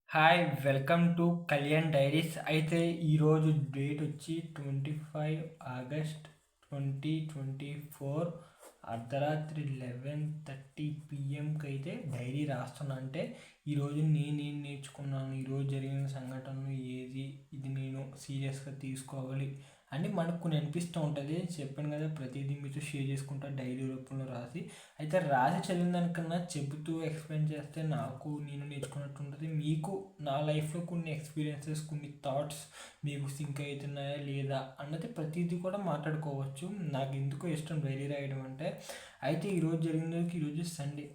Hi! Welcome to Kalyan diaries. అయితే ఈరోజు date వచ్చి 25 ఆగస్ట్ 2024 అర్ధరాత్రి 11:30 పిఎంకి అయితే డైరీ రాస్తున్నా. అంటే ఈరోజు నేనేం నేర్చుకున్నాను, ఈరోజు జరిగిన సంఘటనలు ఏది, ఇది నేను సీరియస్గా తీసుకోవాలి అని మనకు కొన్ని అనిపిస్తూ ఉంటుంది. చెప్పాను కదా, ప్రతిదీ మీతో షేర్ చేసుకుంటా డైరీ రూపంలో రాసి. అయితే రాసి చదివిన దానికన్నా చెబుతూ ఎక్స్ప్లెయిన్ చేస్తే నాకు నేను నేర్చుకున్నట్టు ఉంటుంది. మీకు నా లైఫ్లో కొన్ని ఎక్స్పీరియన్సెస్, కొన్ని థాట్స్ మీకు సింక్ అవుతున్నాయా లేదా అన్నది ప్రతిదీ కూడా మాట్లాడుకోవచ్చు. నాకు ఎందుకో ఇష్టం డైరీ రాయడం అంటే. అయితే ఈరోజు జరిగినకి, ఈరోజు సండే.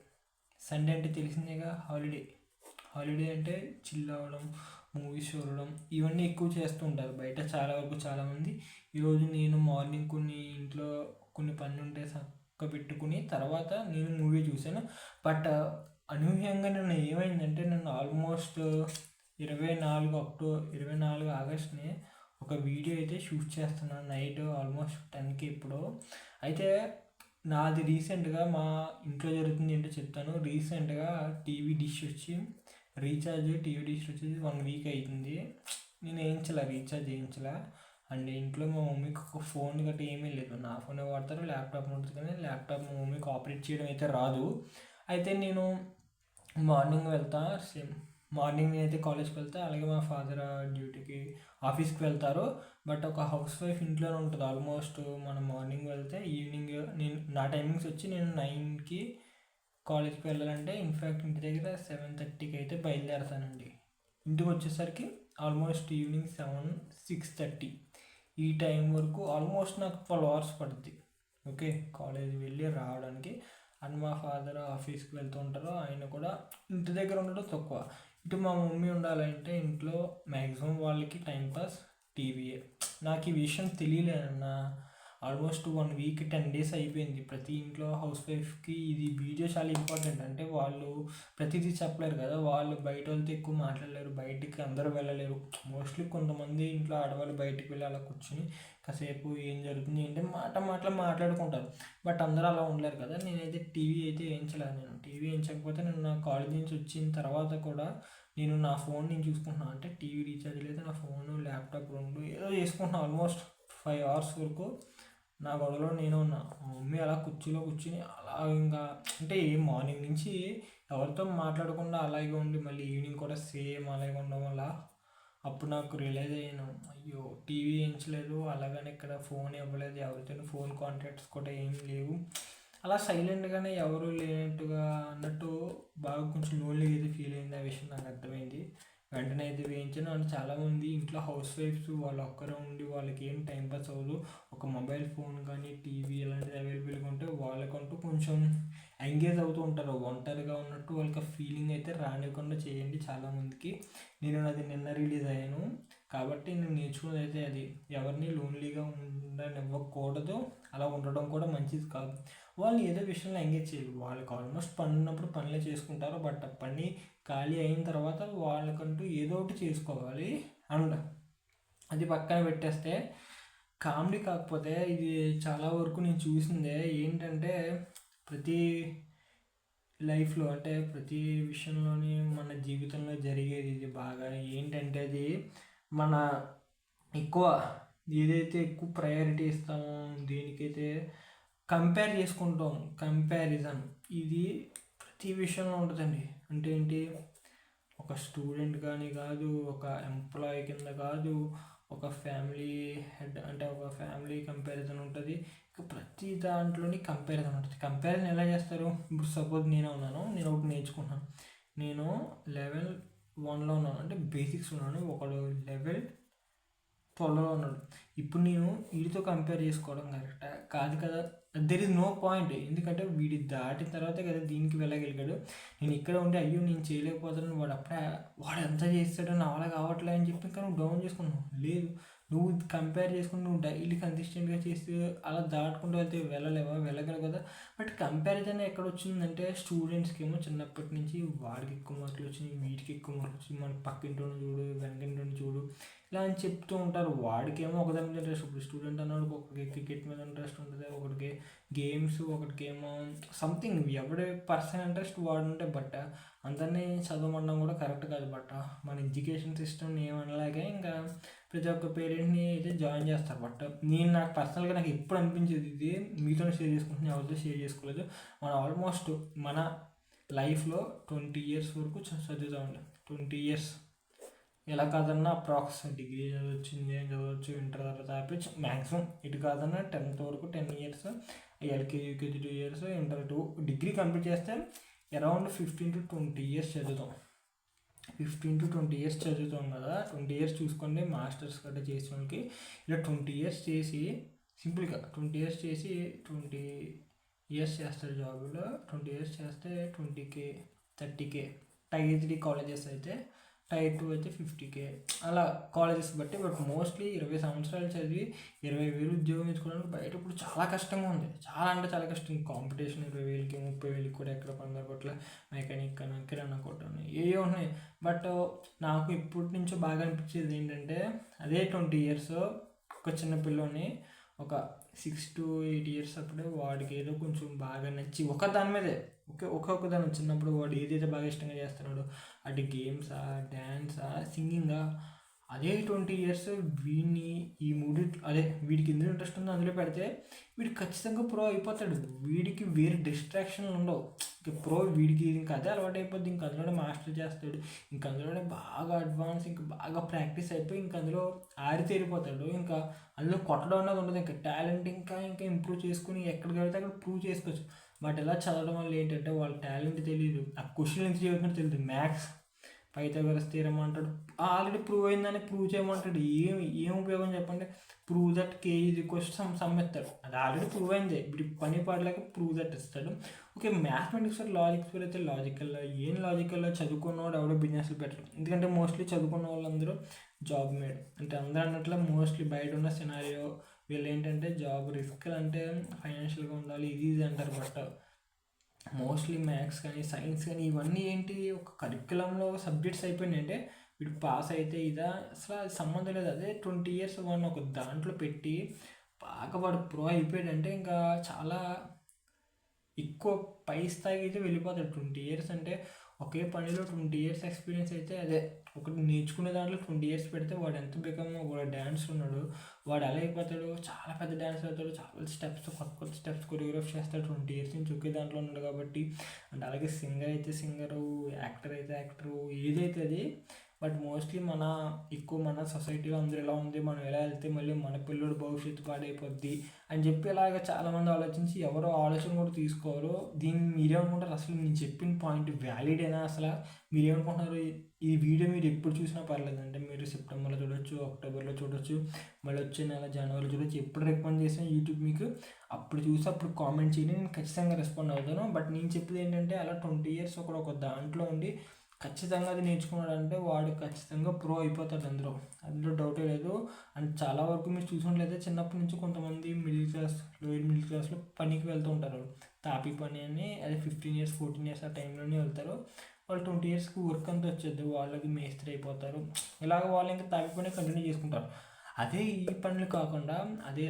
సండే అంటే తెలిసిందేగా, హాలిడే అంటే చిల్ అవ్వడం, మూవీస్ చూడడం, ఇవన్నీ ఎక్కువ చేస్తూ ఉంటారు బయట చాలా వరకు చాలామంది. ఈరోజు నేను మార్నింగ్ ఇంట్లో కొన్ని పనులు ఉంటే పెట్టుకుని తర్వాత నేను మూవీ చూశాను. బట్ అనూహ్యంగా నిన్న ఏమైందంటే, నన్ను ఆల్మోస్ట్ 24 ఆగస్ట్ని ఒక వీడియో అయితే షూట్ చేస్తున్నాను నైట్ ఆల్మోస్ట్ 10కి ఎప్పుడో. అయితే నాది రీసెంట్గా మా ఇంట్లో జరుగుతుంది ఏంటో చెప్తాను. రీసెంట్గా టీవీ డిష్ వచ్చి టీవీ డిష్ వచ్చేసి 1 వీక్ అవుతుంది. నేను రీఛార్జ్ చేయించలా. అండ్ ఇంట్లో మా మమ్మీకి ఒక ఫోన్ గట్రా ఏమీ లేదు. నా ఫోనే వాడతారు, ల్యాప్టాప్ ఉంటుంది, కానీ ల్యాప్టాప్ మా మమ్మీకి ఆపరేట్ చేయడం అయితే రాదు. అయితే నేను మార్నింగ్ వెళ్తా, మార్నింగ్ నేనైతే కాలేజ్కి వెళ్తా, అలాగే మా ఫాదర్ ఆఫీస్కి వెళ్తారు. బట్ ఒక హౌస్ వైఫ్ ఇంట్లోనే ఉంటుంది ఆల్మోస్ట్. మనం మార్నింగ్ వెళ్తే ఈవినింగ్, నా టైమింగ్స్ వచ్చి నేను 9కి కాలేజ్కి వెళ్ళాలంటే ఇన్ఫ్యాక్ట్ ఇంటి దగ్గర 7:30కి అయితే బయలుదేరుతానండి. ఇంటికి వచ్చేసరికి ఆల్మోస్ట్ ఈవినింగ్ 6:30. ఈ టైం వరకు ఆల్మోస్ట్ నాకు 12 అవర్స్ పడుద్ది. ఓకే, కాలేజ్ వెళ్ళి రావడానికి. అండ్ మా ఫాదర్ ఆఫీస్కి వెళ్తూ ఉంటారు, ఆయన కూడా ఇంటి దగ్గర ఉండడం తక్కువ. ఇటు మా మమ్మీ ఉండాలంటే ఇంట్లో మ్యాక్సిమం వాళ్ళకి టైంపాస్ టీవీయే. నాకు ఈ విషయం తెలియలేదన్న ఆల్మోస్ట్ 1 వీక్ 10 డేస్ అయిపోయింది. ప్రతి ఇంట్లో హౌస్ వైఫ్కి ఇది వీడియో చాలా ఇంపార్టెంట్. అంటే వాళ్ళు ప్రతిదీ చెప్పలేరు కదా, వాళ్ళు బయట వాళ్ళతో ఎక్కువ మాట్లాడలేరు, బయటికి అందరూ వెళ్ళలేరు. మోస్ట్లీ కొంతమంది ఇంట్లో ఆడవాళ్ళు బయటికి వెళ్ళి అలా కూర్చొని కాసేపు ఏం జరుగుతుంది ఏంటంటే మాట్లాడుకుంటారు. బట్ అందరూ అలా ఉండలేరు కదా. నేనైతే టీవీ అయితే వేయించలేదు. నేను టీవీ వేయించకపోతే నేను నా కాలేజ్ నుంచి వచ్చిన తర్వాత కూడా నేను నా ఫోన్ నేను చూసుకుంటున్నాను. అంటే టీవీ రీఛార్జ్ లేదు, నా ఫోను ల్యాప్టాప్ రెండు ఏదో చేసుకుంటున్నాను. ఆల్మోస్ట్ 5 అవర్స్ వరకు నా గొడవలో నేను ఉన్నా. మా మమ్మీ అలా కుర్చీలో కూర్చుని అలా ఇంకా, అంటే మార్నింగ్ నుంచి ఎవరితో మాట్లాడకుండా అలాగే ఉండి మళ్ళీ ఈవినింగ్ కూడా సేమ్ అలాగే ఉండడం వల్ల అప్పుడు నాకు రియలైజ్ అయ్యాను, అయ్యో టీవీ వేయించలేదు, అలాగని ఇక్కడ ఫోన్ ఇవ్వలేదు, ఎవరితో ఫోన్ కాంటాక్ట్స్ కూడా ఏం లేవు, అలా సైలెంట్గానే ఎవరు లేనట్టుగా అన్నట్టు బాగా కొంచెం లోన్లీగా అయితే ఫీల్ అయింది. ఆ విషయం నాకు అర్థమైంది. వెంటనే అయితే వేయించాను. అండ్ చాలామంది ఇంట్లో హౌస్ వైఫ్స్ వాళ్ళు ఒక్కరే ఉండి వాళ్ళకి ఏం టైంపాస్ అవ్వదు, ఒక మొబైల్ ఫోన్ కానీ టీవీ ఇలాంటిది అవైలబుల్గా ఉంటే వాళ్ళకంటూ కొంచెం ఎంగేజ్ అవుతూ ఉంటారు. ఒంటరిగా ఉన్నట్టు వాళ్ళకి ఆ ఫీలింగ్ అయితే రానివ్వకుండా చేయండి చాలామందికి. నేను అది నిన్న రిలీజ్ అయ్యాను కాబట్టి నేను నేర్చుకున్నది అయితే అది, ఎవరిని లోన్లీగా ఉండనివ్వకూడదు, అలా ఉండడం కూడా మంచిది కాదు. వాళ్ళు ఏదో విషయంలో ఎంగేజ్ చేయాలి. వాళ్ళకి ఆల్మోస్ట్ పని ఉన్నప్పుడు పనులే చేసుకుంటారు. బట్ పని ఖాళీ అయిన తర్వాత వాళ్ళకంటూ ఏదో ఒకటి చేసుకోవాలి. అండ్ అది పక్కన పెట్టేస్తే కామెడీ కాకపోతే ఇది చాలా వరకు నేను చూసిందే ఏంటంటే, ప్రతి లైఫ్లో అంటే ప్రతి విషయంలోని మన జీవితంలో జరిగేది ఇది బాగా ఏంటంటే, అది మన ఎక్కువ ఏదైతే ఎక్కువ ప్రయారిటీ ఇస్తామో దేనికైతే కంపేర్ చేసుకుంటాం, కంపారిజన్ ఇది ప్రతి విషయంలో ఉంటుందండి. అంటే ఏంటి, ఒక స్టూడెంట్ కానీ కాదు, ఒక ఎంప్లాయీ కింద కాదు, ఒక ఫ్యామిలీ హెడ్ అంటే ఒక ఫ్యామిలీ కంపారిజన్ ఉంటుంది. ఇక ప్రతి దాంట్లోని కంపారిజన్ ఉంటుంది. కంపారిజన్ ఎలా చేస్తారు, ఇప్పుడు సపోజ్ నేను ఒకటి నేర్చుకున్నాను. నేను లెవెల్ 1లో ఉన్నాను, అంటే బేసిక్స్ ఉన్నాను. ఒకడు లెవెల్ 12లో ఉన్నాడు. ఇప్పుడు నేను వీడితో కంపేర్ చేసుకోవడం కరెక్టా కాదు కదా. There is no point. ఎందుకంటే వీడి దాటిన తర్వాతే కదా దీనికి వెళ్ళగలిగాడు. నేను ఇక్కడ ఉంటే అయ్యో నేను చేయలేకపోతున్నాను, వాడు ఎంత చేస్తాడో నా వల్ల కావట్లే అని చెప్పి ఇంకా నువ్వు డౌన్ చేసుకున్నావు. లేదు, నువ్వు కంపేర్ చేసుకుని నువ్వు డైలీ కన్సిస్టెంట్గా చేస్తే అలా దాటుకుంటూ వెళ్తే వెళ్ళగలవు కదా. బట్ కంపారిజన్ ఎక్కడ వచ్చిందంటే, స్టూడెంట్స్కి ఏమో చిన్నప్పటి నుంచి వాడికి ఎక్కువ మార్కులు వచ్చినాయి, వీటికి ఎక్కువ మార్కులు వచ్చినాయి, మన పక్కింటోని చూడు, వెనకింటోని చూడు, ఇలా అని చెప్తూ ఉంటారు. వాడికేమో ఒకదాని మీద ఇంట్రెస్ట్. ఇప్పుడు స్టూడెంట్ అన్నాడు, ఒకరికి క్రికెట్ మీద ఇంట్రెస్ట్ ఉంటుంది, ఒకటికి గేమ్స్, ఒకటికేమో సంథింగ్ ఎవడే పర్సన్ ఇంట్రెస్ట్ వాడు ఉంటే. బట్ అందరినీ చదవమనడం కూడా కరెక్ట్ కాదు. బట్ మన ఎడ్యుకేషన్ సిస్టమ్ని ఏమనలాగే ఇంకా ప్రతి ఒక్క పేరెంట్ని అయితే జాయిన్ చేస్తారు. బట్ నాకు పర్సనల్గా నాకు ఎప్పుడు అనిపించేది ఇది మీతో షేర్ చేసుకుంటున్నాను, ఎవరితో షేర్ చేసుకోలేదు. మనం ఆల్మోస్ట్ మన లైఫ్లో 20 years వరకు చదువుతామండి. 20 years ఎలా కాదన్నా అప్రాక్స్ డిగ్రీ చదవచ్చు, ఇంజనీరింగ్ చదవచ్చు, ఇంటర్ తర్వాత ఆపేసి మ్యాక్సిమం ఇటు కాదన్నా 10th వరకు 10 years, LKG UKG 2 years, inter 2, degree complete చేస్తే అరౌండ్ 15 to 20 years చదువుతాం. 15 to 20 years చదువుతాం కదా. 20 years చూసుకోండి, మాస్టర్స్ గట్రా చేసిన వాళ్ళకి ఇలా 20 years చేసి సింపుల్గా 20 years చేసి 20 years చేస్తారు జాబ్లో. 20 years చేస్తే 20K 30K. Tier 3 కాలేజెస్ అయితే, Tier 2 అయితే 50K అలా కాలేజెస్ బట్టి. బట్ మోస్ట్లీ 20 సంవత్సరాలు చదివి 20,000 ఉద్యోగం తెచ్చుకోవడానికి బయట ఇప్పుడు చాలా కష్టంగా ఉంది. చాలా అంటే చాలా కష్టం. కాంపిటీషన్ 20,000కి 30,000కి కూడా ఎక్కడ పొందగొట్ల మెకానిక్ అని కిరాణా కొట్టు అని ఏవో ఉన్నాయి. బట్ నాకు ఇప్పటి నుంచో బాగా అనిపించేది ఏంటంటే అదే 20 years ఒక చిన్న పిల్లని ఒక 6 to 8 years అప్పుడే వాడికి ఏదో కొంచెం బాగా నచ్చి ఒక దాని మీదే ఒక్కొక్క దాని చిన్నప్పుడు వాడు ఏదైతే బాగా ఇష్టంగా చేస్తున్నాడో, అటు గేమ్సా, డ్యాన్సా, సింగింగా, అదే 20 years వీడిని ఈ వీడికి ఎందులో ఇంట్రెస్ట్ ఉందో అందులో పెడితే వీడికి ఖచ్చితంగా ప్రో అయిపోతాడు. వీడికి వేరే డిస్ట్రాక్షన్లు ఉండవు. ఇంకా ప్రో వీడికి ఇంకా అదే అలవాటు అయిపోద్ది. ఇంక అందులోనే మాస్టర్ చేస్తాడు. ఇంక అందులోనే బాగా అడ్వాన్స్, ఇంకా బాగా ప్రాక్టీస్ అయిపోయి ఇంక అందులో ఆరితేరిపోతాడు. ఇంకా అందులో కొట్టడం అనేది ఉండదు. ఇంకా టాలెంట్ ఇంకా ఇంప్రూవ్ చేసుకుని ఎక్కడికి వెళ్తే అక్కడ ప్రూవ్ చేసుకోవచ్చు. బట్ ఇలా చదవడం వల్ల ఏంటంటే వాళ్ళ టాలెంట్ తెలియదు, ఆ క్వశ్చన్ ఎంత చదువుతున్నట్టు తెలియదు. మ్యాథ్స్ పైథాగరస్ థీరం అంటాడు, ఆల్రెడీ ప్రూవ్ అయిందని ప్రూవ్ చేయమంటాడు. ఏం ఉపయోగం చెప్పండి? ప్రూవ్ దట్ K = సమ్ ఇస్తాడు. అది ఆల్రెడీ ప్రూవ్ అయింది. ఇప్పుడు పని పాడలేక ప్రూవ్ దట్ ఇస్తాడు. ఓకే, మ్యాథమెటిక్స్ లాజిక్స్ అయితే లాజికల్లో చదువుకున్నవాడు ఎవడో బిజినెస్లు పెట్టరు. ఎందుకంటే మోస్ట్లీ చదువుకున్న వాళ్ళందరూ జాబ్ మేడ్. అంటే అందరూ అన్నట్లు మోస్ట్లీ బయట ఉన్న సినారియో వీళ్ళు ఏంటంటే జాబ్ రిస్క్లు అంటే ఫైనాన్షియల్గా ఉండాలి ఇది అంటారు. బట్ మోస్ట్లీ మ్యాథ్స్ కానీ సైన్స్ కానీ ఇవన్నీ ఏంటి ఒక కరిక్యులంలో సబ్జెక్ట్స్ అయిపోయినాయంటే వీడు పాస్ అయితే ఇదా అసలు అది సంబంధం లేదు. అదే 20 years వాడిని ఒక దాంట్లో పెట్టి బాగా వాడు ప్రో అయిపోయాడంటే ఇంకా చాలా ఎక్కువ పై స్థాయికి అయితే వెళ్ళిపోతాడు. 20 years అంటే ఒకే పనిలో 20 years ఎక్స్పీరియన్స్ అయితే అదే ఒకటి నేర్చుకునే దాంట్లో 20 years పెడితే వాడు ఎంత వాడు డ్యాన్స్ ఉన్నాడు, వాడు ఎలా అయిపోతాడు, చాలా పెద్ద డ్యాన్స్ అవుతాడు, చాలా స్టెప్స్ కొత్త స్టెప్స్ కొరియోగ్రాఫ్ చేస్తాడు. 20 years నుంచి ఒకే దాంట్లో ఉన్నాడు కాబట్టి. అండ్ అలాగే సింగర్ అయితే సింగరు, యాక్టర్ అయితే యాక్టరు, ఏదైతే అది. బట్ మోస్ట్లీ మన సొసైటీలో అందరూ ఎలా ఉంది, మనం ఎలా వెళ్తే మళ్ళీ మన పిల్లడు భవిష్యత్తు పాడైపోద్ది అని చెప్పి ఇలాగ చాలామంది ఆలోచించి ఎవరో ఆలోచన కూడా తీసుకోరు. దీన్ని మీరేమనుకుంటారు? అసలు నేను చెప్పిన పాయింట్ వ్యాలిడ్ అయినా అసలు మీరేమనుకుంటున్నారు? ఈ వీడియో మీరు ఎప్పుడు చూసినా పర్లేదు. అంటే మీరు సెప్టెంబర్లో చూడొచ్చు, అక్టోబర్లో చూడొచ్చు, మళ్ళీ వచ్చే నెల జనవరిలో చూడొచ్చు. ఎప్పుడు రికమెండ్ చేసిన యూట్యూబ్ మీకు అప్పుడు చూసి అప్పుడు కామెంట్ చేయండి, నేను ఖచ్చితంగా రెస్పాండ్ అవుతాను. బట్ నేను చెప్పేది ఏంటంటే అలా 20 years ఒక దాంట్లో ఉండి ఖచ్చితంగా అది నేర్చుకున్నాడు అంటే వాడు ఖచ్చితంగా ప్రో అయిపోతాడు. అందులో డౌటే లేదు. అండ్ చాలా వరకు మీరు చూసినట్లయితే చిన్నప్పటి నుంచి కొంతమంది లోయర్ మిడిల్ క్లాస్లో పనికి వెళ్తూ ఉంటారు. తాపీ పని అని, అది 15 years 14 years ఆ టైంలోనే వెళ్తారు. వాళ్ళు 20 yearsకి వర్క్ అంతా వచ్చేది, వాళ్ళకి మేస్త్రి అయిపోతారు. ఇలాగ వాళ్ళు ఇంకా తాపీ పని కంటిన్యూ చేసుకుంటారు. అదే ఈ పనులు కాకుండా అదే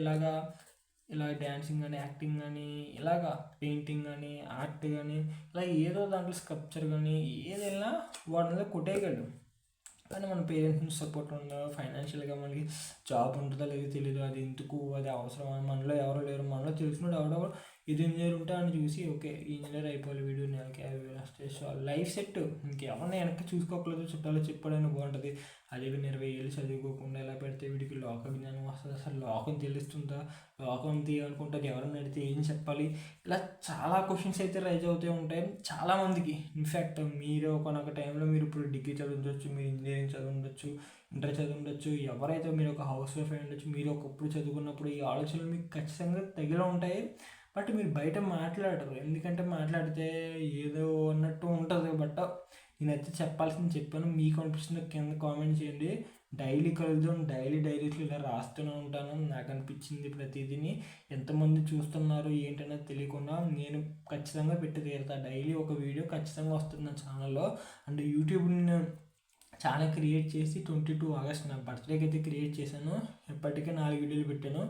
ఇలా డ్యాన్సింగ్ కానీ, యాక్టింగ్ కానీ, ఇలాగా పెయింటింగ్ కానీ, ఆర్ట్ కానీ, ఇలా ఏదో దాంట్లో స్కల్ప్చర్ కానీ ఏదైనా వాడి కొట్టేయగలడు. కానీ మన పేరెంట్స్ సపోర్ట్ ఉందో, ఫైనాన్షియల్గా మనకి జాబ్ ఉంటుందో లేదో తెలియదు. అది ఎందుకు, అది అవసరమా, మనలో ఎవరు లేరు, మనలో తెలిసినోడు ఎవడో ఇది ఇంజనీర్ ఉంటే అని చూసి ఓకే ఈ ఇంజనీర్ అయిపోవాలి, వీడియో నెలకి 50,000 వస్తే లైఫ్ సెట్. ఇంకెవరిని వెనక్కి చూసుకోకలేదు, చుట్టాలు చెప్పడానికి బాగుంటుంది. అదే 20 ఏళ్ళు చదువుకోకుండా ఎలా పెడితే వీడికి లోక జ్ఞానం వస్తుంది, అసలు లోకం తెలుస్తుందా, లోకం తీయాలనుకుంటుంది, ఎవరైనా అడిగితే ఏం చెప్పాలి, ఇలా చాలా క్వశ్చన్స్ అయితే రైజ్ అవుతూ ఉంటాయి చాలామందికి. ఇన్ఫ్యాక్ట్ మీరు ఒకనొక టైంలో మీరు ఇప్పుడు డిగ్రీ చదువుండొచ్చు, మీరు ఇంజనీరింగ్ చదువుండొచ్చు, ఇంటర్ చదువుండొచ్చు, ఎవరైతే మీరు ఒక హౌస్ వైఫ్ అయి ఉండొచ్చు, మీరు ఒకప్పుడు చదువుకున్నప్పుడు ఈ ఆలోచనలు మీకు ఖచ్చితంగా తగిలి ఉంటాయి. బట్ మీరు బయట మాట్లాడరు, ఎందుకంటే మాట్లాడితే ఏదో అన్నట్టు ఉంటుంది. బట్ నేనైతే చెప్పాల్సింది చెప్పాను. మీకు అనిపిస్తుంది కింద కామెంట్ చేయండి. డైలీ కలుద్దాం, డైరీస్లో ఇలా రాస్తూనే ఉంటాను. నాకు అనిపించింది ప్రతిదీని ఎంతమంది చూస్తున్నారు ఏంటనేది తెలియకుండా నేను ఖచ్చితంగా పెట్టి తీరుతా. డైలీ ఒక వీడియో ఖచ్చితంగా వస్తుంది నా ఛానల్లో. అండ్ యూట్యూబ్ ఛానల్ క్రియేట్ చేసి 22 August నా బర్త్డేకి అయితే క్రియేట్ చేశాను. ఇప్పటికే 4 వీడియోలు పెట్టాను.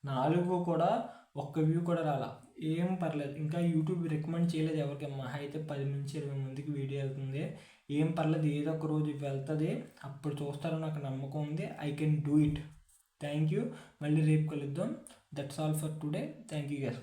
4 కూడా ఒక్క వ్యూ కూడా రాలా. ఏం పర్లేదు, ఇంకా యూట్యూబ్ రికమెండ్ చేయలేదు ఎవరికి, మహా అయితే 10 నుంచి 20 మందికి వీడియో వెళ్తుంది. ఏం పర్లేదు, ఏదో ఒక రోజు వెళ్తుంది, అప్పుడు చూస్తారో నాకు నమ్మకం ఉంది. I can do it. Thank you. మళ్ళీ రేపు కలుద్దాం. That's all for today. Thank you guys.